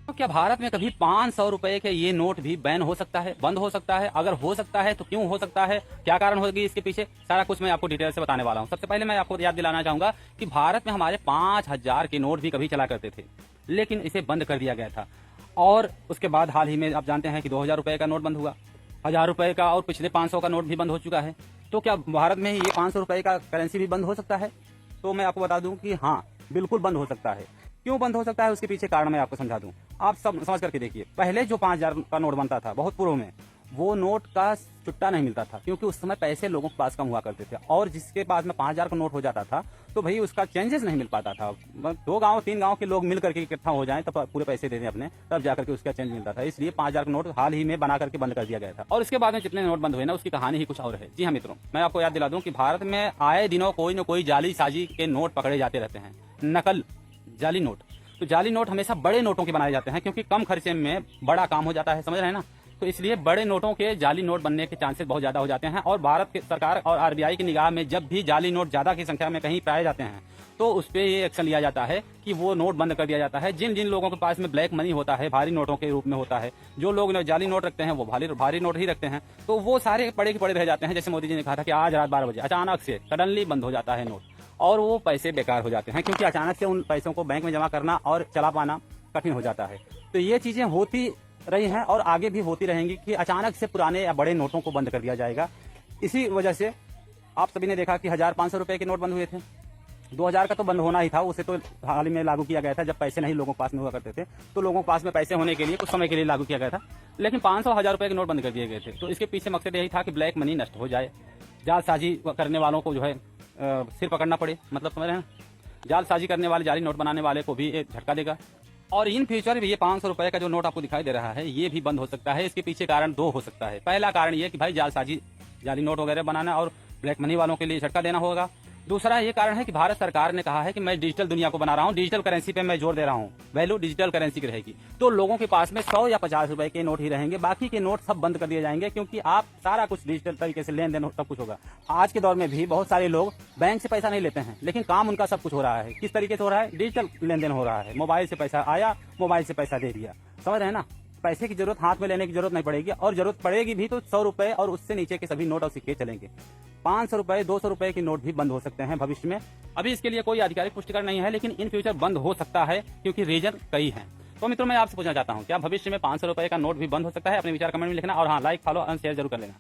तो क्या भारत में कभी 500 रुपए के ये नोट भी बैन हो सकता है, बंद हो सकता है? अगर हो सकता है तो क्यों हो सकता है, क्या कारण होगी इसके पीछे, सारा कुछ मैं आपको डिटेल से बताने वाला हूँ। सबसे पहले मैं आपको याद दिलाना चाहूंगा कि भारत में हमारे 5000 के नोट भी कभी चला करते थे, लेकिन इसे बंद कर दिया गया था। और उसके बाद हाल ही में आप जानते हैं कि 2000 रुपए का नोट बंद हुआ, 1000 रुपए का, और पिछले 500 का नोट भी बंद हो चुका है। तो क्या भारत में ये 500 रुपए का करेंसी भी बंद हो सकता है? तो मैं आपको बता दूं कि हाँ, बिल्कुल बंद हो सकता है। क्यों बंद हो सकता है उसके पीछे कारण मैं आपको समझा दूं। आप सब समझ करके देखिए, पहले जो 5000 का नोट बनता था बहुत पूर्व में, वो नोट का चुट्टा नहीं मिलता था, क्योंकि उस समय पैसे लोगों के पास कम हुआ करते थे। और जिसके पास में 5000 का नोट हो जाता था तो भाई उसका चेंजेस नहीं मिल पाता था। 2 गांव 3 गांव के लोग मिल करके इकट्ठा हो जाएं तब पूरे पैसे दे दें अपने, तब जाकर के उसका चेंज मिलता था। इसलिए 5000 का नोट हाल ही में बना करके बंद कर दिया गया था। और इसके बाद में जितने नोट बंद हुए ना, उसकी कहानी ही कुछ और है। जी हाँ मित्रों, मैं आपको याद दिला दूं कि भारत में आए दिनों कोई न कोई जाली साजी के नोट पकड़े जाते रहते हैं, नकल जाली नोट। तो जाली नोट हमेशा बड़े नोटों के बनाए जाते हैं, क्योंकि कम खर्चे में बड़ा काम हो जाता है, समझ रहे हैं ना। तो इसलिए बड़े नोटों के जाली नोट बनने के चांसेस बहुत ज्यादा हो जाते हैं। और भारत की सरकार और आरबीआई की निगाह में जब भी जाली नोट ज्यादा की संख्या में कहीं पाए जाते हैं तो उस पर ये एक्शन लिया जाता है कि वो नोट बंद कर दिया जाता है। जिन जिन लोगों के पास में ब्लैक मनी होता है, भारी नोटों के रूप में होता है, जो लोग जाली नोट रखते हैं वो भारी नोट ही रखते हैं, तो वो सारे पड़े के पड़े रह जाते हैं। जैसे मोदी जी ने कहा था कि आज रात 12 बजे अचानक से सडनली बंद हो जाता है नोट, और वो पैसे बेकार हो जाते हैं, क्योंकि अचानक से उन पैसों को बैंक में जमा करना और चला पाना कठिन हो जाता है। तो ये चीजें होती रही हैं और आगे भी होती रहेंगी कि अचानक से पुराने या बड़े नोटों को बंद कर दिया जाएगा। इसी वजह से आप सभी ने देखा कि 1000-500 रुपए के नोट बंद हुए थे। 2000 का तो बंद होना ही था, उसे तो हाल ही में लागू किया गया था जब पैसे नहीं लोगों के पास में हुआ करते थे, तो लोगों के पास में पैसे होने के लिए कुछ समय के लिए लागू किया गया था। लेकिन 500-1000 रुपए के नोट बंद कर दिए गए थे। तो इसके पीछे मकसद यही था कि ब्लैक मनी नष्ट हो जाए, जालसाजी करने वालों को जो है सिर पकड़ना पड़े, मतलब समझ रहे हैं, जालसाजी करने वाले, जाली नोट बनाने वाले को भी एक झटका देगा। और इन फ्यूचर ये 500 रुपए का जो नोट आपको दिखाई दे रहा है, ये भी बंद हो सकता है। इसके पीछे कारण 2 हो सकता है। पहला कारण ये कि भाई जालसाजी, जाली नोट वगैरह बनाना और ब्लैक मनी वालों के लिए झटका देना होगा। दूसरा ये कारण है कि भारत सरकार ने कहा है कि मैं डिजिटल दुनिया को बना रहा हूँ, डिजिटल करेंसी पे मैं जोर दे रहा हूँ, वैल्यू डिजिटल करेंसी की रहेगी। तो लोगों के पास में 100 या 50 रुपए के नोट ही रहेंगे, बाकी के नोट सब बंद कर दिए जाएंगे, क्योंकि आप सारा कुछ डिजिटल तरीके से लेन देन सब कुछ होगा। आज के दौर में भी बहुत सारे लोग बैंक से पैसा नहीं लेते हैं, लेकिन काम उनका सब कुछ हो रहा है। किस तरीके से हो रहा है? डिजिटल लेन देन हो रहा है। मोबाइल से पैसा आया, मोबाइल से पैसा दे दिया, समझ रहे हैं ना। पैसे की जरूरत हाथ में लेने की जरूरत नहीं पड़ेगी, और जरूरत पड़ेगी भी तो 100 रुपए और उससे नीचे के सभी नोट और सिक्के चलेंगे। 500 रुपए, 200 रुपए के नोट भी बंद हो सकते हैं भविष्य में। अभी इसके लिए कोई आधिकारिक पुष्टिकरण नहीं है, लेकिन इन फ्यूचर बंद हो सकता है, क्योंकि रीजन कई हैं। तो मित्रों, मैं आपसे पूछना चाहता हूं, क्या भविष्य में 500 रुपए का नोट भी बंद हो सकता है? अपने विचार कमेंट में लिखना, और हाँ, लाइक, फॉलो और शेयर जरूर कर लेना।